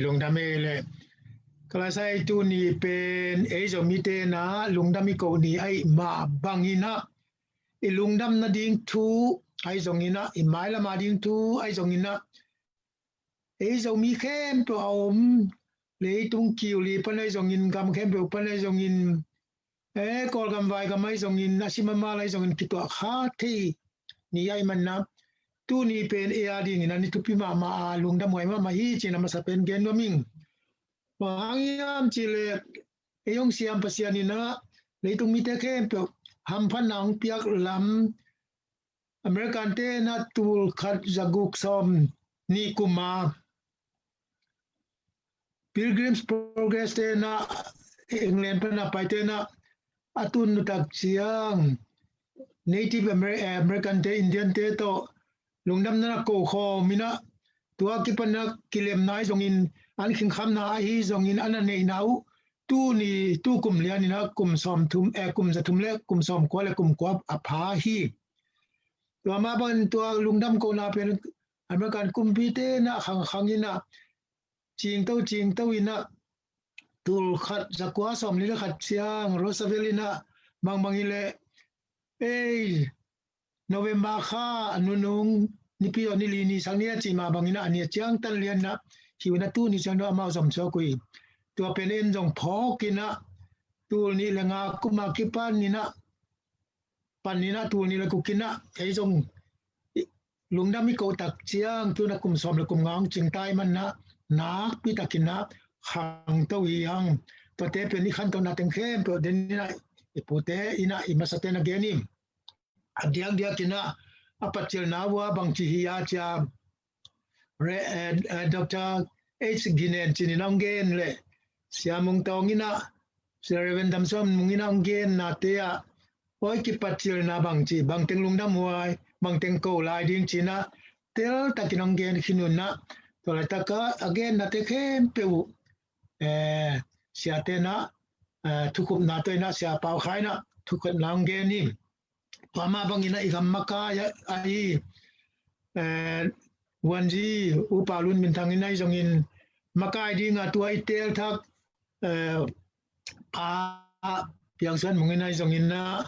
ลงดำเลยกลาไซตูนี่เป็นจงมีเตนะลงดำมีกูนี่ไอมาบังอินะลงดำนาดิ่งทูไอจงอินะไม้ละมาดิ่งทูไอจงอินะจงมีเข้มตัวอมเลยตุงคิวลีปันไอจงอินกำเข้มเปปันไอจงอินกอลกำไว้กำไอจงอินอาชิมามาไอจงอินคิดตัวขาที่นี่ไอมันนะตูนี่เป็นดิ่งนะนี่ทุพิมาลงดำไว้มาฮีจีนะมาสเปนเกนวมิงPangyam Chile, Eyong Siam Pasianina, Leitung Miteke, Hampanang Piak Lam, American Tena Tul Kat Zaguk Som, Nikuma, Pilgrims Progress Tena, England Pena Paitena, Atun Tak Siang, Native American Te Indian Teto, Lungdam Na Koko, Mina, Tuakipana Kilem Naizongin. An king kham na hi zong in an nei nau tu ni tu kum lian ni na kum som thum kum za thum le kum som ko le kum ko a pha hi to ma ban to lungdam ko na pen American kum pi te na khang ina ching to ina tul khat za kwa som li khat siang Roosevelt ina mang ile November kha anunung ni pi ni li ni sang ni chi ma bang ina ani chiang tan lian naคิวนัตูนี่ฉันเอามาสมชกุยตัวเป็นเอ็นจงพอกินะตัวนี้ละงากุมากิปันนี่นะปันนี่นะตัวนี้ละกุกินะไอ้จงลุงดำมีโกตักเชียงตัวนักกุมสอมละกุมงางจึงตายมันนะนักพิตากินะขังตัวยังตัวเตเป็นนี่ขันตัวนักเต็งเข้มตัวเดนนี่นะไอ้ปูเตอินะอิมาสเตนเกนิมอันเดียกินะอปัจเจนาวัวบางทีฮิยาจาDr. H. Ginen Chininonggen le siamung tongina Seraven Damsom Munginonggen na tea oi kipatil na bangchi bangteng lungdam huai bangteng ko lai ding china tel takinonggen hinuna tolataka again na tekhem peu siatena thukup na toina sia pau khaina thukut nonggen ni pama bangina igamaka ya ai Wanji upalun bintangin na isongin makai di nga tua itel thak piangsan mungin na isongin na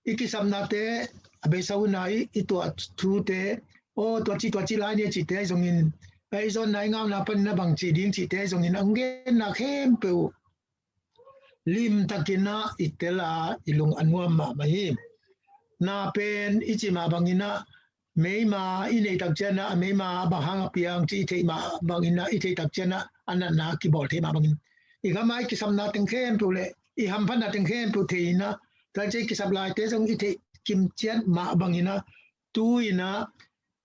ikisam na te abesaw na ito at tu te o tua chi lai ni chi te isongin ison na ngam na pan na bang chi ding chi te isongin anggen na khem pe lim takina itela ilung anwam ma mahim na pen ichima bangina Meima ini tak jana meima bahang piang ci te ma bangina ite tak jana anana ki bol te ma bangin igamai ki samna tengkhem tu le I hampan na tengkhem tu te ina traje ki sablai te song ite kim chian ma bangina tu ina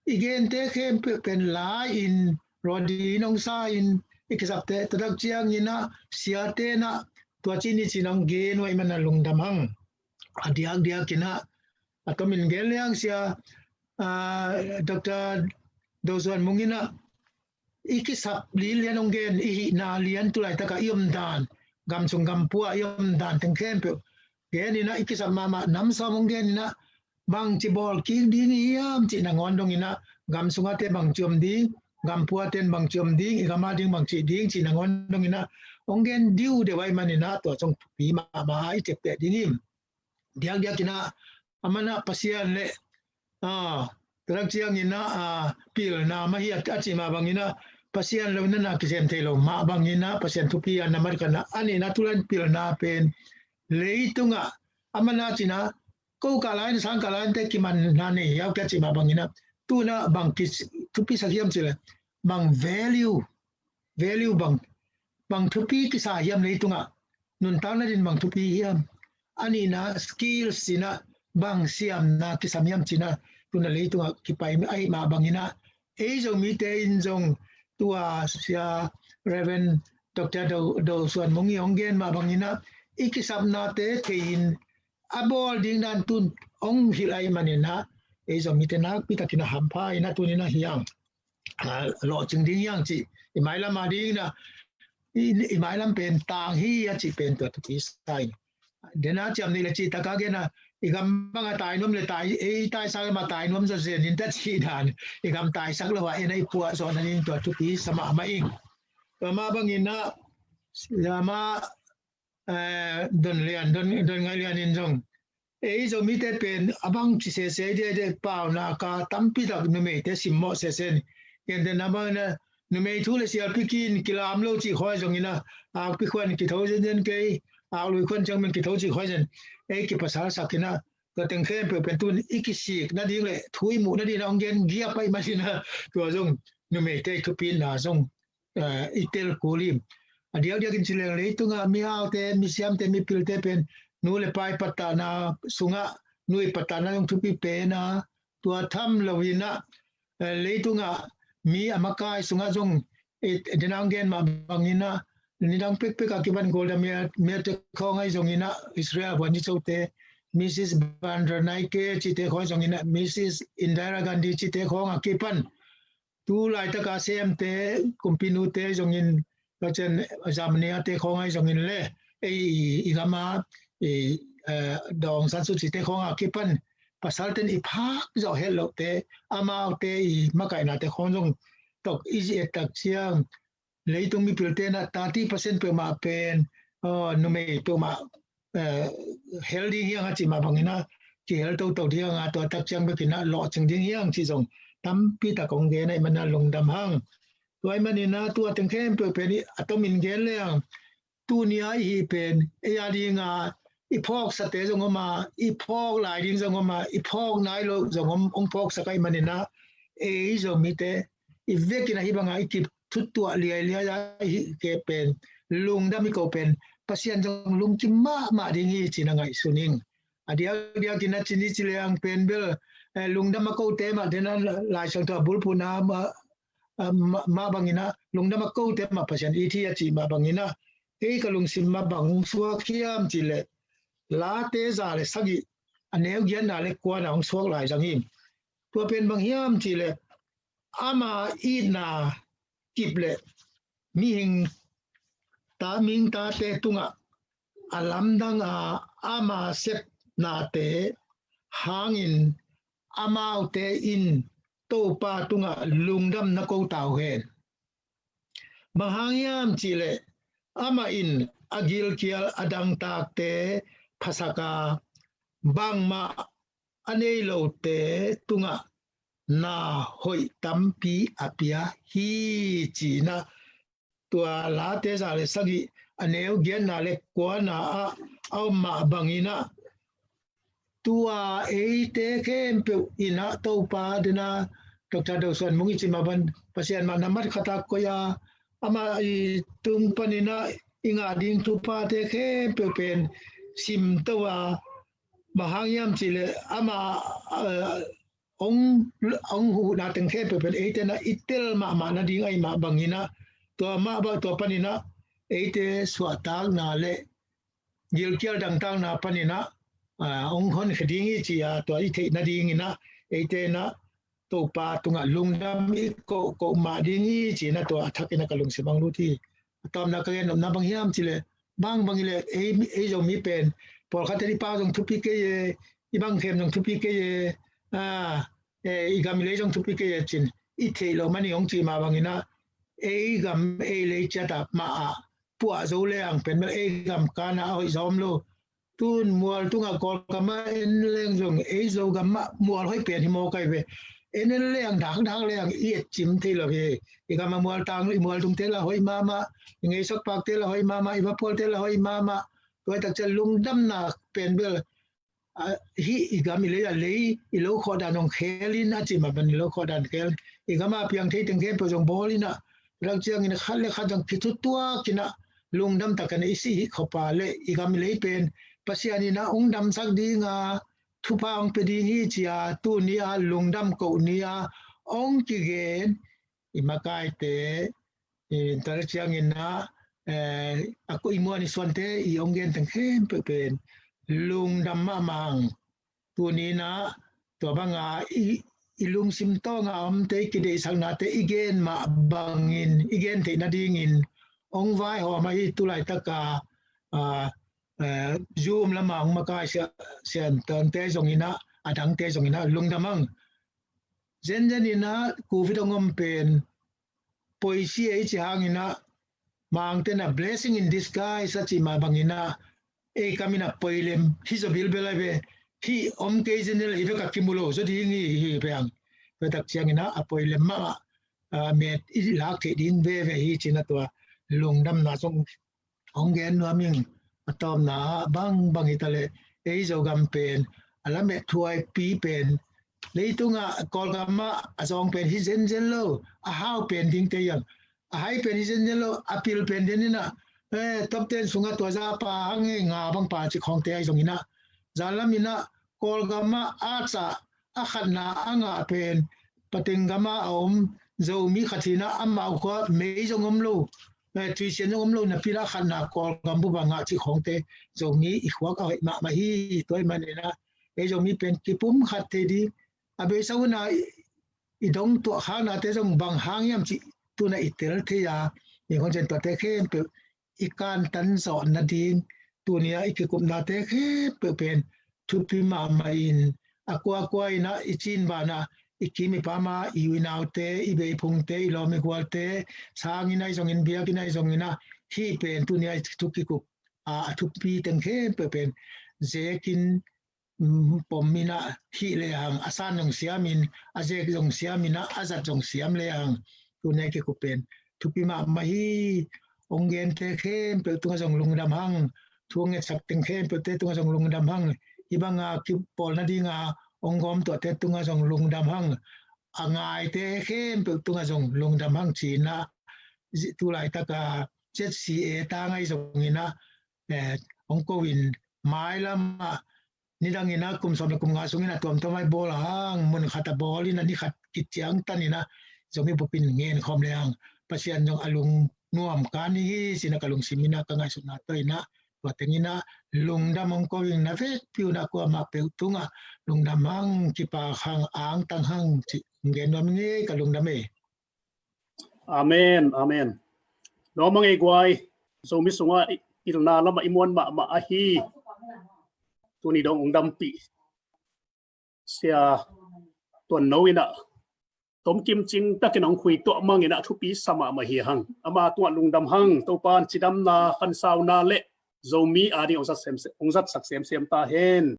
igen te khem pen la in rodi nong sa in ikisap te tak chiang ina sia te na tua chi ni chinong gen wai man lung damang adiak dia kina atomin gel yang sia Dr. Dozwan Mungina ikisap lian onggen ihi na lian tulai taka iom dan gam sung gam pua iom dan tengkem pe gen ina ikisap mama nam sa onggen ina bang cibol ki ding iam ci na ngondong ina gam sunga te bang ciom ding gam pua ten bang ciom ding igama ding bang ci ding ci na ngondong ina onggen diu de wai manina to song pi ma ai cep te dingim dia kina amana pasian le terang chiang ina pil na mahi achima bangina pasien lo na kisen thelo ma bangina pasien thupi an namar kana ani na tulan pil na pen leitunga amana china ko kalain sang kalain te kiman na ne yaw ka chima bangina tuna bang kis thupi sahiam chile bang value bang thupi ki sa hiam leitunga nun ta na din bang thupi hiam ani na skills sina bang siam na kisamiam china tuna leitunga kipai ai ma bangina zo mi te in jong tua sia Reverend Dr. Do Suan Mungi Onggen ma bangina ikisap na te kein abol ding dan tun ong hilai manina zo mi te na pitakina hampa ina tunina hiang lo ching ding yang chi imai la ma ding na imai lam pen tang hi ya chi pen to ti sai dena cham ni le chi takage na igam banga tai nom le tai tai sa ma tai nom so zen in ta chi dan igam tai sak lo wa enai pu so na ning to tu pi sama ma ing ma bangin na ma don ngai lian in jong e zo mi te pen abang chi se de pau na ka tampi dak nu me te sim mo se sen yen de na ba na nu me thu le sia pikin kilam lo chi khoi jong ina a pi khwan ki tho jen ke a lu khwan chang men ki tho chi khoi jen e ki pasal sakinaก็ตึงเข้มเปิดเป็นตุนอีกสิกนั่นดีเลยทุยหมูนั่นดีน้องเย็นเกียไปมาสินะตัวจงนูเมเตทุปีน่ะจงอีเตลกูลิมเดี๋ยวกินสิเลยตุงมีเอาเตมีเสียมเตมีพิลเตเป็นนูเลยไปปัตตานาสุงะนูปัตตานาต้องทุปีเปนะตัวทำลวินะเลยตุงมีอามากายสุงะจงเดนองเย็นมาบางอินะนี่ดังเป๊กๆกิบันโกลดเมียเตข้องไอ้จงอินะอิสราเอลวันนี้เจ้าเตMrs. Bandaranaike chite khoi jongina Mrs. Indira Gandhi chite khong akipan tu lai ta ka sem te kumpinu te jongin kachen jamnia te khong ai jongin le ei igama dong san su chite khong akipan pasal ten i phak zo hello te ama te i makai na te khong jong tok easy attack chiang leitung mi pilte na 30% pe ma pen no me pe ma healthy hiang chi ma bangina chi health to hiang a to tak chang be kina lo chang ding hiang chi jong tam pi ta kong ge nai man lung dam hang toy manina tu ateng khem pe pe ni atomin ge le tu nia hi pen e ya ding a i phok sa te jong ma i phok lai ding jong ma i phok nai lo jong ong phok sa kai manina e zo mi te i ve kina hi banga i ki thu tu lia ya ke pen lung dam mi ko pen pasian jong lung chi ma ding hi chi na ngai suning dia kina chini chileang penbel lung dam ko te ma dena lai sang ta bul puna ma bangina lung dam ko te ma pasian i thi chi ma bangina e ka lung sim ma bang suwa khiam chi le la te za le sagi aneu gian na le kwa na ong suak lai jang hi to pen bang hiam chi le ama i na kip le mi hing ta ming ta te tunga alam dang ama sep na te hangin amau te in to pa tunga lungdam na ko tau hen mahangyam chile ama in agil kial adang tak te phasaka bangma anei lo te tunga na hoi tampi apia hi chi na tua la te sa le sagi aneu gian na le kwa na au ma bangina tua e te kem pe ina to pa dina Dr. Dawson mungi chi maban pasien ma namat khata ko ya ama I tung panina inga ding tu pa te kem pe pen sim to wa mahangyam chile ama ong hu na teng kem pe pen e te na itel ma na ding ai ma bangina to ma ba to panina eite swatag na le gilkial dang tang na panina ong hon khadingi chi a to I the na ding ina eite na to pa tunga lungdam I ko ma dingi chi na to athak ina kalung si bang lu thi tom na ka na bang hiam chi le bang ile e jo mi pen por khateri pa jong thupi ke ye I bang khem jong thupi ke ye I gam le jong thupi ke ye chin I the lo mani ong chi ma bang ina e gam e le cha ta ma pua zo le ang pen ma e gam kana oi zom lo tun mual tunga kol kama en leng jong e zo gam ma mual hoi pen hi mo kai ve en leng dang le ang I chim the lo ve I gam mual tang mual tung te la hoi mama ngai sok pak te la hoi mama I ba pol te la hoi mama toi tak cha lung dam na pen bel hi I gam le ya le I lo kho da nong khelin a chi ma ban lo kho dan khel I gam a piang the teng ke po jong bolina rang chiang ina khal le kha jang phitu tua kina lungdam takan isi khopa le igam le pen pasiani na ongdam sak dinga thupa ong pedi hi chia tu nia lungdam ko nia ong ki gen imakai te tar chiang ina aku imuani swante I ongen tang khem pe pen lungdam ma mang tu ni na to banga ilung sim to nga om te ki de sang na te igen ma bangin igen te na dingin ong vai ho ma I tu lai ta ka zoom la ma ong ma ka sian tan te jong ina adang te jong ina lung damang zen ina covid ngom pen poisi e chi hang ina mang ten a blessing in disguise sa chi ma bangina e kamina poilem hi zo bil belai be hi om ke general hi ka kimulo so di ni hi bang pe tak chiangina a poilem ma met i la ke din ve ve hi china to lungdam na song ong gen no ming atom na bang itale e zo gam pen ala me thuai pi pen leitunga kolgama asong pen hi zen lo a how pen ding te yang a hai pen hi zen lo apil pen denina top 10 sunga to za pa hange nga bang pa chi khong te ai zongina zalamina kolgama acha a khanna anga pen patingama om zo mi khatina amma ko me zongom lo tui chen zongom lo na pila khanna kolgam bu banga chi khong te zo mi i khwa ka ma hi toy manina e zo mi pen ki pum khat te di abe sauna i dong to khana te zong bang hang yam chi tu na itel the ya ni hon chen to te khem pe i kan tan so na ding tu nia i ki kup na te khe pe pen tu pi ma in akwa ina i chin ba na i ki mi pa ma i winau te i be phung te i lo mi kwal te sang ina i zong in bia ki na i zong ina hi pen tu nia tu ki kup tu pi teng khe pe pen zekin pom mina hi le hang asan nong siamin azek jong siamina azat jong siam le hang tu ne ke ku pen tu pi ma ma hi ongen te khem pe tu jong lungdam hang thuang e sak teng khem pe te tu jong lungdam hang ibanga ki pol na dinga ongom to te tu jong lungdam hang angai te khem pe tu jong lungdam hang china tu lai ta ka jet si e ta ngai jong ina ong ko win mai lama nidangina kum som kum nga sungina tom tomai bol hang mun khata bolina ni khat kityang tanina zomi popin ngen khom leang pasian jong alung nuam kani hi sina kalung simina ka ngai suna toina watengina lungdam ong ko wing na ve piu na ko ma pe tunga lungdam hang kipa hang ang tang hang chi ngen nom nge kalungdam e amen no mangai gwai zomi sunga ilna lama imon ma ahi tuni dong ong dampi sia tuan noina tom kim ching takin ong khui to mangina thupi sama ma hi hang ama tua lungdam hang to pan chidam na khan sau na le zomi ani ong zat sak sem ta hen